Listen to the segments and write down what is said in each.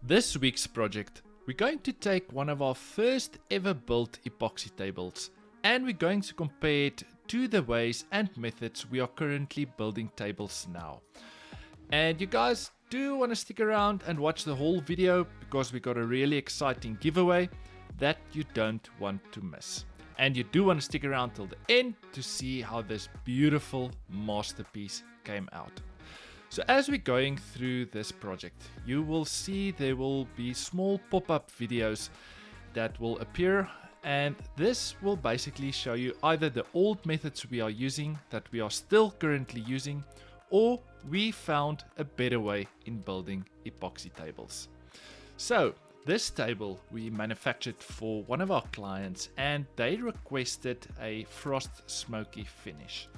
This week's project, we're going to take one of our first ever built epoxy tables and we're going to compare it to the ways and methods we are currently building tables now. And you guys do want to stick around and watch the whole video because we got a really exciting giveaway that you don't want to miss. And you do want to stick around till the end to see how this beautiful masterpiece came out. So as we're going through this project, you will see there will be small pop-up videos that will appear, and this will basically show you either the old methods we are using that we are still currently using, or we found a better way in building epoxy tables. So this table we manufactured for one of our clients and they requested a frost smoky finish.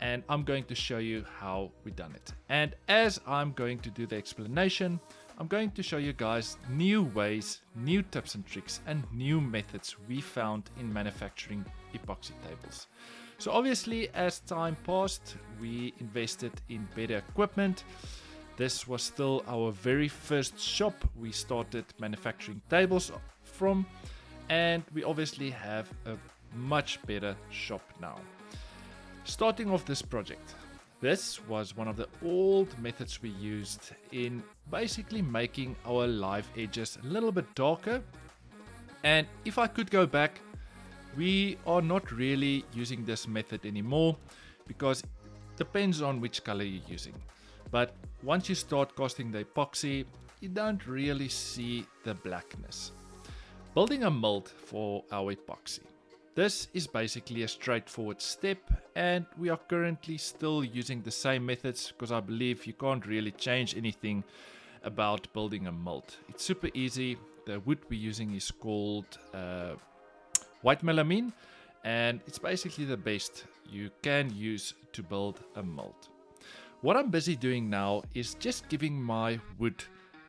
And I'm going to show you how we done it. And as I'm going to do the explanation, I'm going to show you guys new ways, new tips and tricks, and new methods we found in manufacturing epoxy tables. So obviously, as time passed, we invested in better equipment. This was still our very first shop we started manufacturing tables from, and we obviously have a much better shop now. Starting off this project, this was one of the old methods we used in basically making our live edges a little bit darker. And if I could go back, we are not really using this method anymore because it depends on which color you're using. But once you start casting the epoxy, you don't really see the blackness. Building a mold for our epoxy. This is basically a straightforward step, and we are currently still using the same methods because I believe you can't really change anything about building a mold. It's super easy. The wood we're using is called white melamine, and it's basically the best you can use to build a mold. What I'm busy doing now is just giving my wood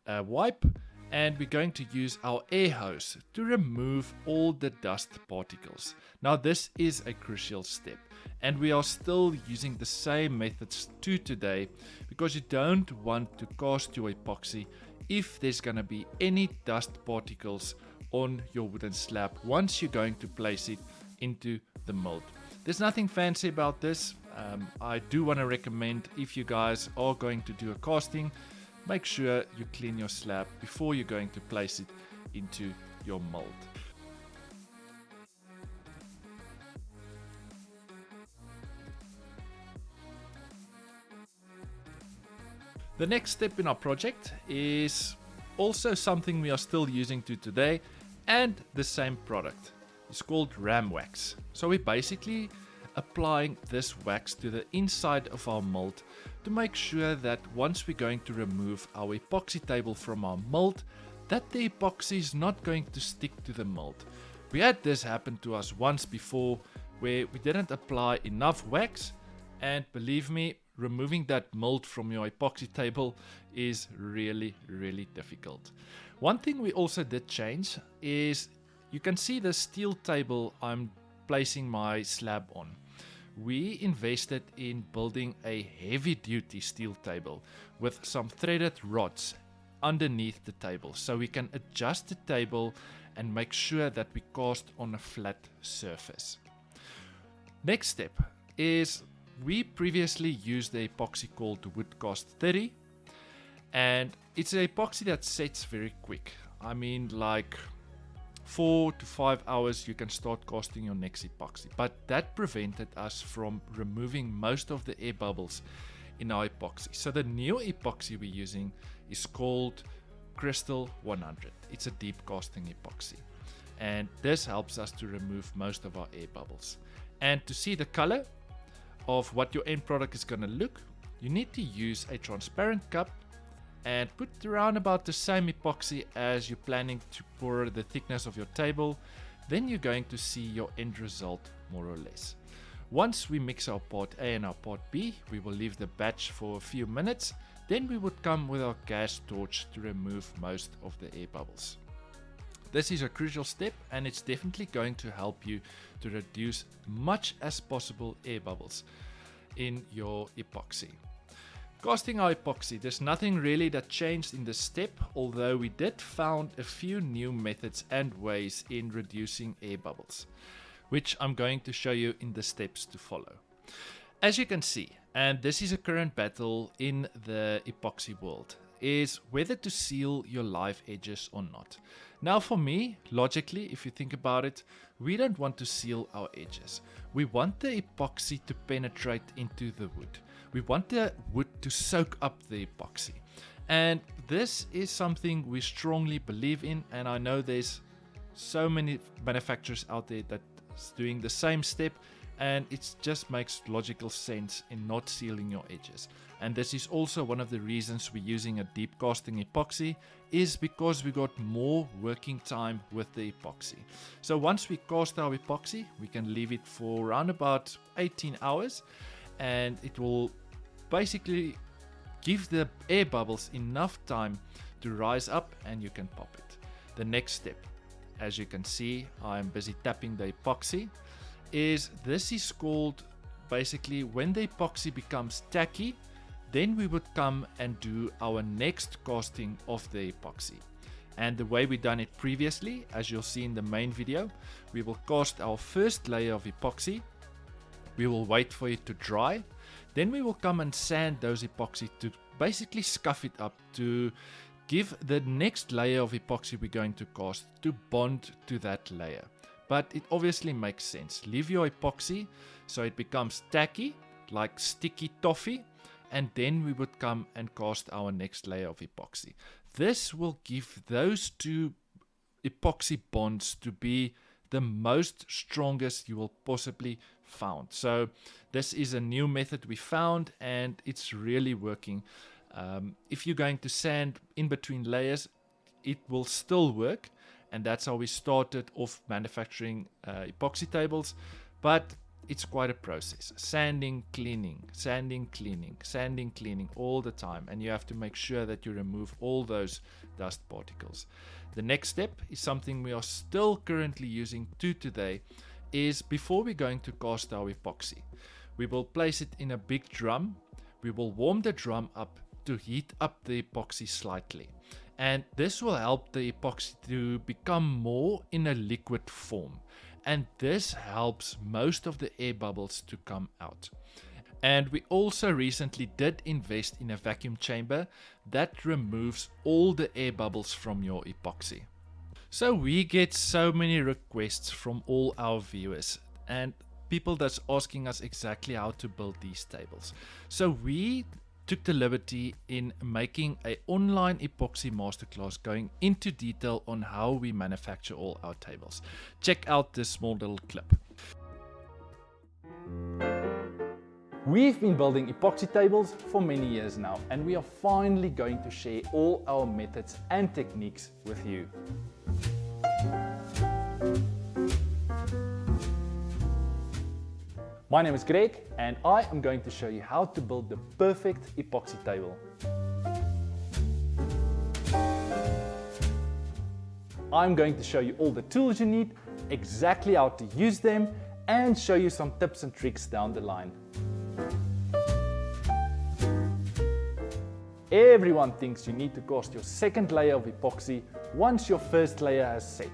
a wipe, and we're going to use our air hose to remove all the dust particles. Now this is a crucial step, and we are still using the same methods to today because you don't want to cast your epoxy if there's going to be any dust particles on your wooden slab once you're going to place it into the mold. There's nothing fancy about this. I do want to recommend, if you guys are going to do a casting, make sure you clean your slab before you're going to place it into your mold. The next step in our project is also something we are still using to today, and the same product. It's called ram wax. So we're basically applying this wax to the inside of our mold to make sure that once we're going to remove our epoxy table from our mold, that the epoxy is not going to stick to the mold. We had this happen to us once before where we didn't apply enough wax, and believe me, removing that mold from your epoxy table is really difficult. One thing we also did change is you can see the steel table I'm placing my slab on. We invested in building a heavy duty steel table with some threaded rods underneath the table so we can adjust the table and make sure that we cast on a flat surface. Next step is we previously used the epoxy called Woodcast 30, and it's an epoxy that sets very quick. I mean, like 4 to 5 hours you can start casting your next epoxy, but that prevented us from removing most of the air bubbles in our epoxy. So the new epoxy we're using is called Crystal 100. It's a deep casting epoxy, and this helps us to remove most of our air bubbles. And to see the color of what your end product is going to look, you need to use a transparent cup and put around about the same epoxy as you're planning to pour the thickness of your table. Then you're going to see your end result more or less. Once we mix our part A and our part B, we will leave the batch for a few minutes. Then we would come with our gas torch to remove most of the air bubbles. This is a crucial step, and it's definitely going to help you to reduce much as possible air bubbles in your epoxy. Casting our epoxy, there's nothing really that changed in this step, although we did found a few new methods and ways in reducing air bubbles, which I'm going to show you in the steps to follow. As you can see, and this is a current battle in the epoxy world, is whether to seal your live edges or not. Now for me, logically, if you think about it, we don't want to seal our edges. We want the epoxy to penetrate into the wood. We want the wood to soak up the epoxy. And this is something we strongly believe in, and I know there's so many manufacturers out there that's doing the same step, and it just makes logical sense in not sealing your edges. And this is also one of the reasons we're using a deep casting epoxy, is because we got more working time with the epoxy. So once we cast our epoxy, we can leave it for around about 18 hours, and it will basically give the air bubbles enough time to rise up and you can pop it. The next step, as you can see, I'm busy tapping the epoxy, this is called basically when the epoxy becomes tacky, then we would come and do our next casting of the epoxy. And the way we done it previously, as you'll see in the main video, we will cast our first layer of epoxy, we will wait for it to dry, then we will come and sand those epoxy to basically scuff it up to give the next layer of epoxy we're going to cast to bond to that layer. But it obviously makes sense. Leave your epoxy so it becomes tacky, like sticky toffee, and then we would come and cast our next layer of epoxy. This will give those two epoxy bonds to be the most strongest you will possibly found. So this is a new method we found, and it's really working. If you're going to sand in between layers, it will still work, and that's how we started off manufacturing epoxy tables. But it's quite a process. Sanding, cleaning, sanding, cleaning, sanding, cleaning all the time, and you have to make sure that you remove all those dust particles. The next step is something we are still currently using to today, is before we're going to cast our epoxy, we will place it in a big drum. We will warm the drum up to heat up the epoxy slightly, and this will help the epoxy to become more in a liquid form, and this helps most of the air bubbles to come out. And we also recently did invest in a vacuum chamber that removes all the air bubbles from your epoxy. So we get so many requests from all our viewers and people that's asking us exactly how to build these tables. So we took the liberty in making an online epoxy masterclass going into detail on how we manufacture all our tables. Check out this small little clip. We've been building epoxy tables for many years now, and we are finally going to share all our methods and techniques with you. My name is Greg, and I am going to show you how to build the perfect epoxy table. I'm going to show you all the tools you need, exactly how to use them, and show you some tips and tricks down the line. Everyone thinks you need to cast your second layer of epoxy once your first layer has set.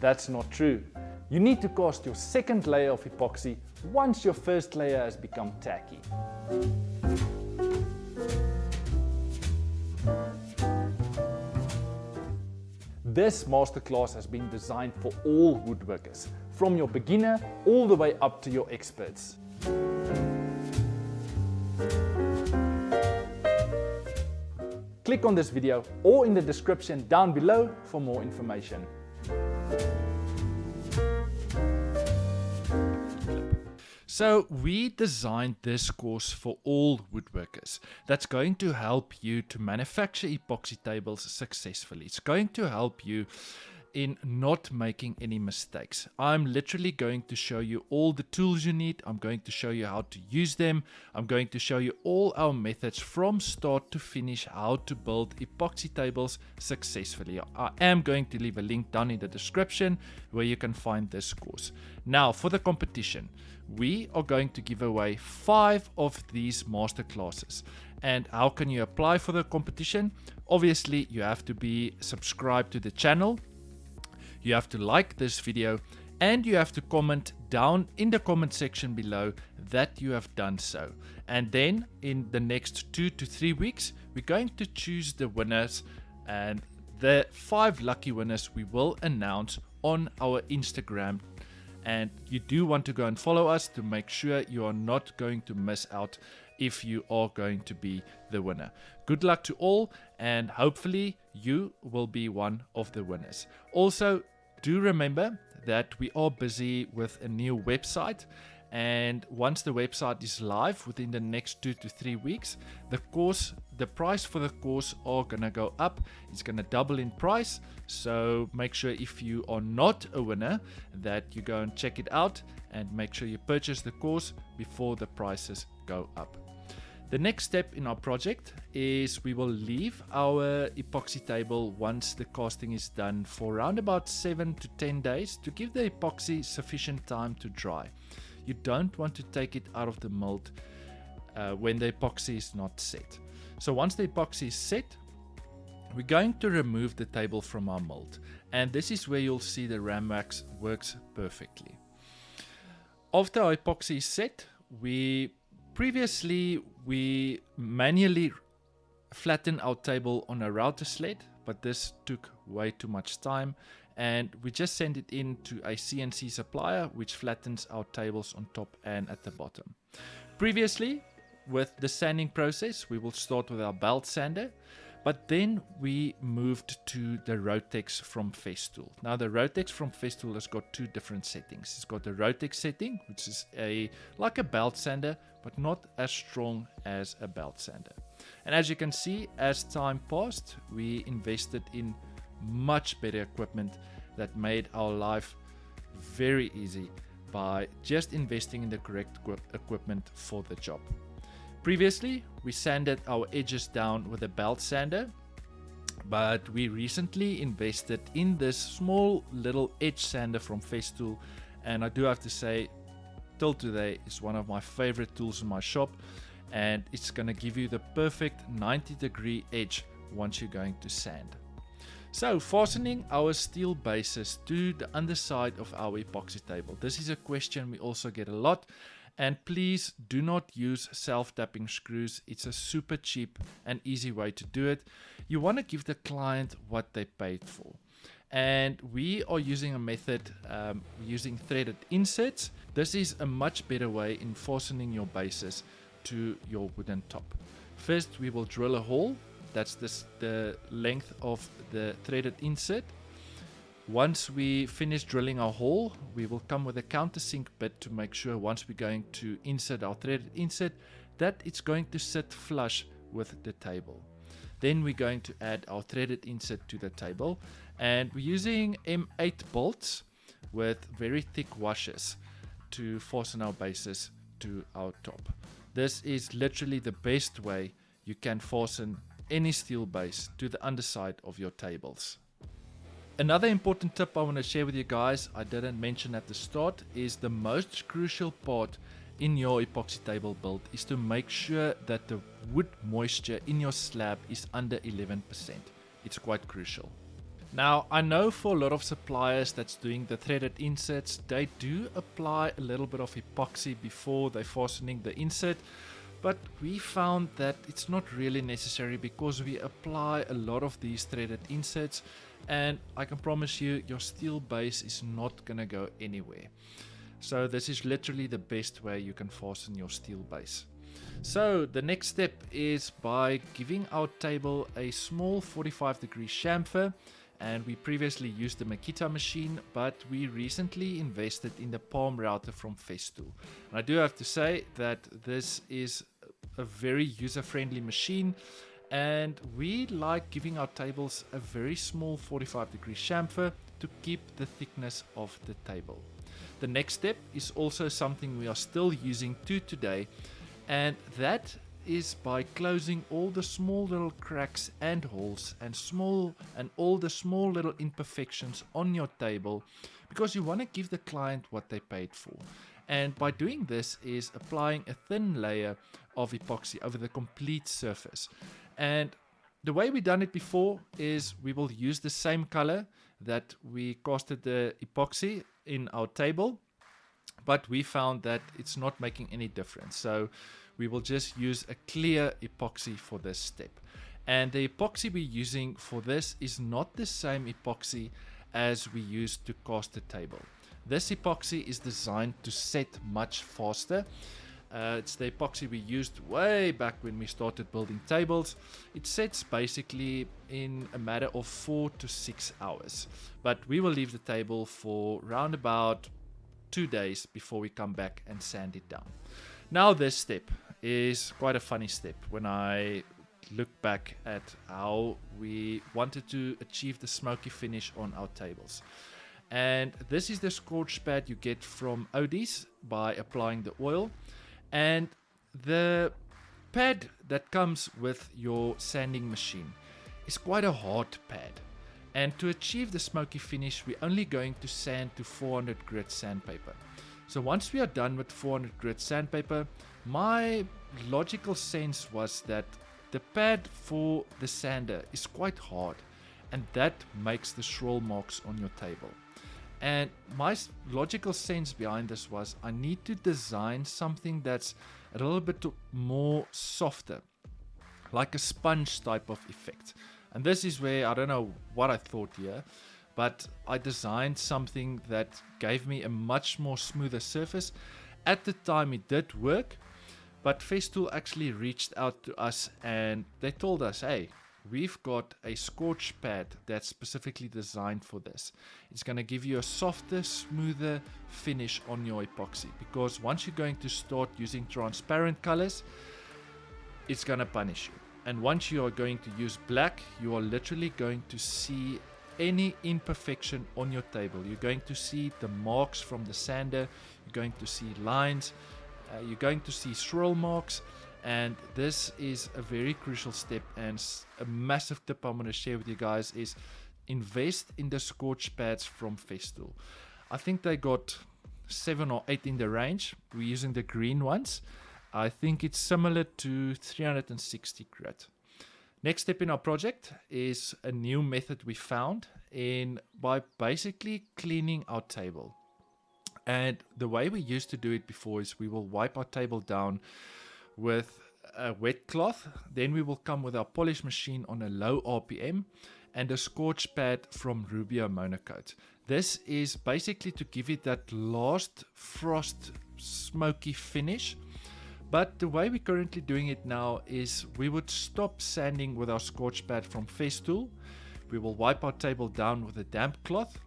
That's not true. You need to cast your second layer of epoxy once your first layer has become tacky. This masterclass has been designed for all woodworkers, from your beginner all the way up to your experts. Click on this video or in the description down below for more information. So we designed this course for all woodworkers. That's going to help you to manufacture epoxy tables successfully. It's going to help you in not making any mistakes. I'm literally going to show you all the tools you need. I'm going to show you how to use them. I'm going to show you all our methods from start to finish, how to build epoxy tables successfully. I am going to leave a link down in the description where you can find this course. Now for the competition, we are going to give away 5 of these masterclasses, And how can you apply for the competition? Obviously, you have to be subscribed to the channel. You have to like this video and you have to comment down in the comment section below that you have done so. And then in the next 2 to 3 weeks, we're going to choose the winners, and the 5 lucky winners we will announce on our Instagram. And you do want to go and follow us to make sure you are not going to miss out if you are going to be the winner. Good luck to all, and hopefully you will be one of the winners. Also, do remember that we are busy with a new website, and once the website is live within the next 2 to 3 weeks, the price for the course are gonna go up. It's gonna double in price, so make sure if you are not a winner that you go and check it out and make sure you purchase the course before the prices go up. The next step in our project is we will leave our epoxy table once the casting is done for around about 7 to 10 days to give the epoxy sufficient time to dry. You don't want to take it out of the mold when the epoxy is not set. So once the epoxy is set, we're going to remove the table from our mold, and this is where you'll see the ram wax works perfectly. After our epoxy is set, previously we manually flattened our table on a router sled, but this took way too much time, and we just sent it in to a CNC supplier which flattens our tables on top and at the bottom. Previously, with the sanding process, we will start with our belt sander, but then we moved to the Rotex from Festool. Now the Rotex from Festool has got 2 different settings. It's got the Rotex setting, which is like a belt sander, but not as strong as a belt sander. And as you can see, as time passed, we invested in much better equipment that made our life very easy by just investing in the correct equipment for the job. Previously, we sanded our edges down with a belt sander, but we recently invested in this small little edge sander from Festool, and I do have to say, till today, it's one of my favorite tools in my shop, and it's going to give you the perfect 90-degree edge once you're going to sand. So, fastening our steel bases to the underside of our epoxy table. This is a question we also get a lot. And please do not use self-tapping screws. It's a super cheap and easy way to do it. You want to give the client what they paid for. And we are using a method using threaded inserts. This is a much better way in fastening your bases to your wooden top. First, we will drill a hole. That's the length of the threaded insert. Once we finish drilling our hole, we will come with a countersink bit to make sure once we're going to insert our threaded insert that it's going to sit flush with the table. Then we're going to add our threaded insert to the table, and we're using M8 bolts with very thick washers to fasten our bases to our top. This is literally the best way you can fasten any steel base to the underside of your tables. Another important tip I want to share with you guys, I didn't mention at the start, is the most crucial part in your epoxy table build is to make sure that the wood moisture in your slab is under 11%. It's quite crucial. Now, I know for a lot of suppliers that's doing the threaded inserts, they do apply a little bit of epoxy before they're fastening the insert, but we found that it's not really necessary because we apply a lot of these threaded inserts, and I can promise you your steel base is not gonna go anywhere. So this is literally the best way you can fasten your steel base. So the next step is by giving our table a small 45-degree chamfer, and we previously used the Makita machine, but we recently invested in the palm router from Festool. And I do have to say that this is a very user-friendly machine, and we like giving our tables a very small 45-degree chamfer to keep the thickness of the table. The next step is also something we are still using to today, and that is by closing all the small little cracks and holes and all the small little imperfections on your table, because you want to give the client what they paid for. And by doing this is applying a thin layer of epoxy over the complete surface. And the way we done it before is we will use the same color that we casted the epoxy in our table, but we found that it's not making any difference. So we will just use a clear epoxy for this step. And the epoxy we're using for this is not the same epoxy as we used to cast the table. This epoxy is designed to set much faster. It's the epoxy we used way back when we started building tables. It sets basically in a matter of 4 to 6 hours. But we will leave the table for round about 2 days before we come back and sand it down. Now this step is quite a funny step when I look back at how we wanted to achieve the smoky finish on our tables. And this is the scorch pad you get from Odie's by applying the oil. And the pad that comes with your sanding machine is quite a hard pad. And to achieve the smoky finish, we're only going to sand to 400 grit sandpaper. So once we are done with 400 grit sandpaper, my logical sense was that the pad for the sander is quite hard, and that makes the swirl marks on your table. And my logical sense behind this was I need to design something that's a little bit more softer, like a sponge type of effect. And this is where I don't know what I thought here, but I designed something that gave me a much more smoother surface. At the time it did work, but Festool actually reached out to us and they told us, hey, we've got a scorch pad that's specifically designed for this. It's going to give you a softer, smoother finish on your epoxy, because once you're going to start using transparent colors, it's going to punish you. And once you are going to use black, you are literally going to see any imperfection on your table. You're going to see the marks from the sander, you're going to see lines, you're going to see swirl marks. And this is a very crucial step, and a massive tip I'm going to share with you guys is invest in the scorch pads from Festool. I think they got 7 or 8 in the range. We're using the green ones. I think it's similar to 360 grit. Next step in our project is a new method we found by basically cleaning our table. And the way we used to do it before is we will wipe our table down with a wet cloth, then we will come with our polish machine on a low RPM and a scorch pad from Rubio Monocoat. This is basically to give it that last frost smoky finish. But the way we're currently doing it now is we would stop sanding with our scorch pad from Festool. We will wipe our table down with a damp cloth.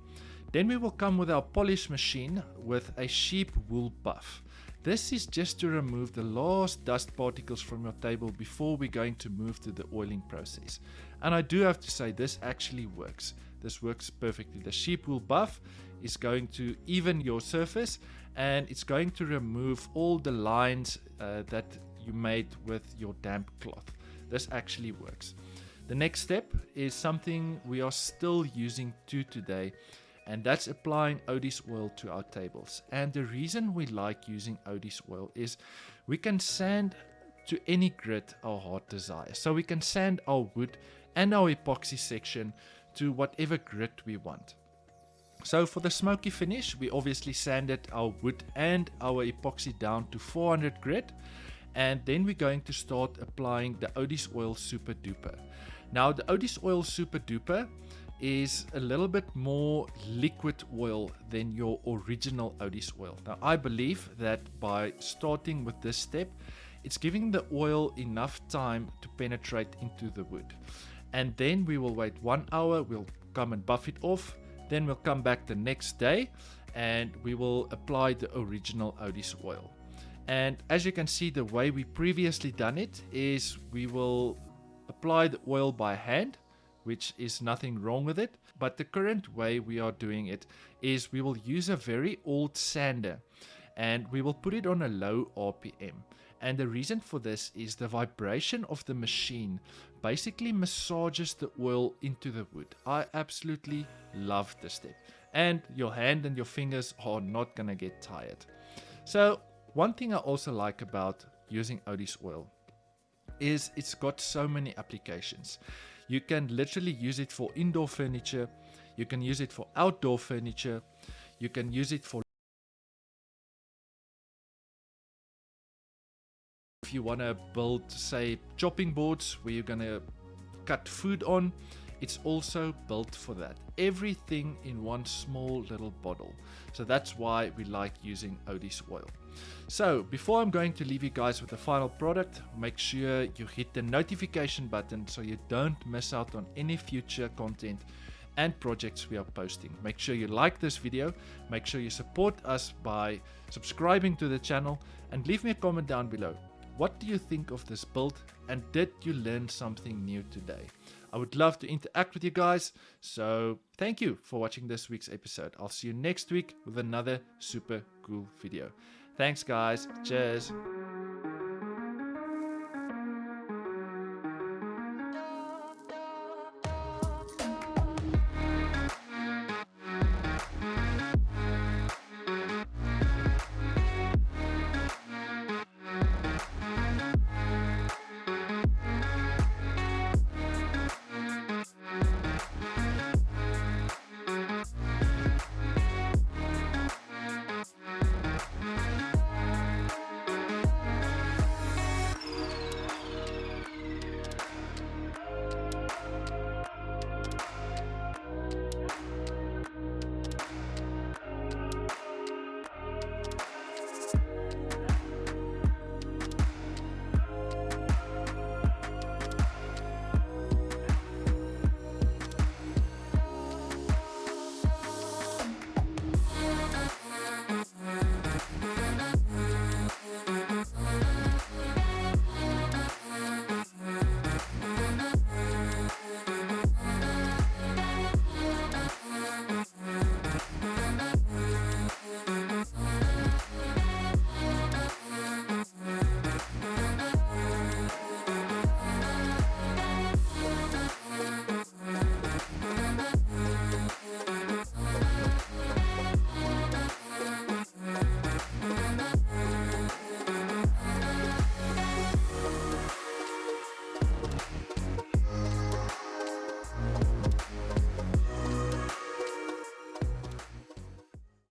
Then we will come with our polish machine with a sheep wool buff. This is just to remove the last dust particles from your table before we're going to move to the oiling process. And I do have to say this actually works. This works perfectly. The sheep wool buff is going to even your surface, and it's going to remove all the lines that you made with your damp cloth. This actually works. The next step is something we are still using to today, and that's applying Odie's oil to our tables. And the reason we like using Odie's oil is we can sand to any grit our heart desires. So we can sand our wood and our epoxy section to whatever grit we want. So for the smoky finish, we obviously sanded our wood and our epoxy down to 400 grit. And then we're going to start applying the Odie's oil Super Duper. Now the Odie's oil Super Duper is a little bit more liquid oil than your original Odie's oil. Now I believe that by starting with this step, it's giving the oil enough time to penetrate into the wood. And then we will wait 1 hour, we'll come and buff it off, then we'll come back the next day and we will apply the original Odie's oil. And as you can see, the way we previously done it is we will apply the oil by hand, which is nothing wrong with it. But the current way we are doing it is we will use a very old sander and we will put it on a low RPM. And the reason for this is the vibration of the machine basically massages the oil into the wood. I absolutely love this step. And your hand and your fingers are not going to get tired. So one thing I also like about using Odie's oil is it's got so many applications. You can literally use it for indoor furniture, you can use it for outdoor furniture, you can use it for if you want to build, say, chopping boards where you're going to cut food on. It's also built for that. Everything in one small little bottle. So that's why we like using Odie's oil. So before I'm going to leave you guys with the final product, make sure you hit the notification button so you don't miss out on any future content and projects we are posting. Make sure you like this video, make sure you support us by subscribing to the channel, and leave me a comment down below. What do you think of this build, and did you learn something new today? I would love to interact with you guys, so thank you for watching this week's episode. I'll see you next week with another super cool video. Thanks guys, cheers.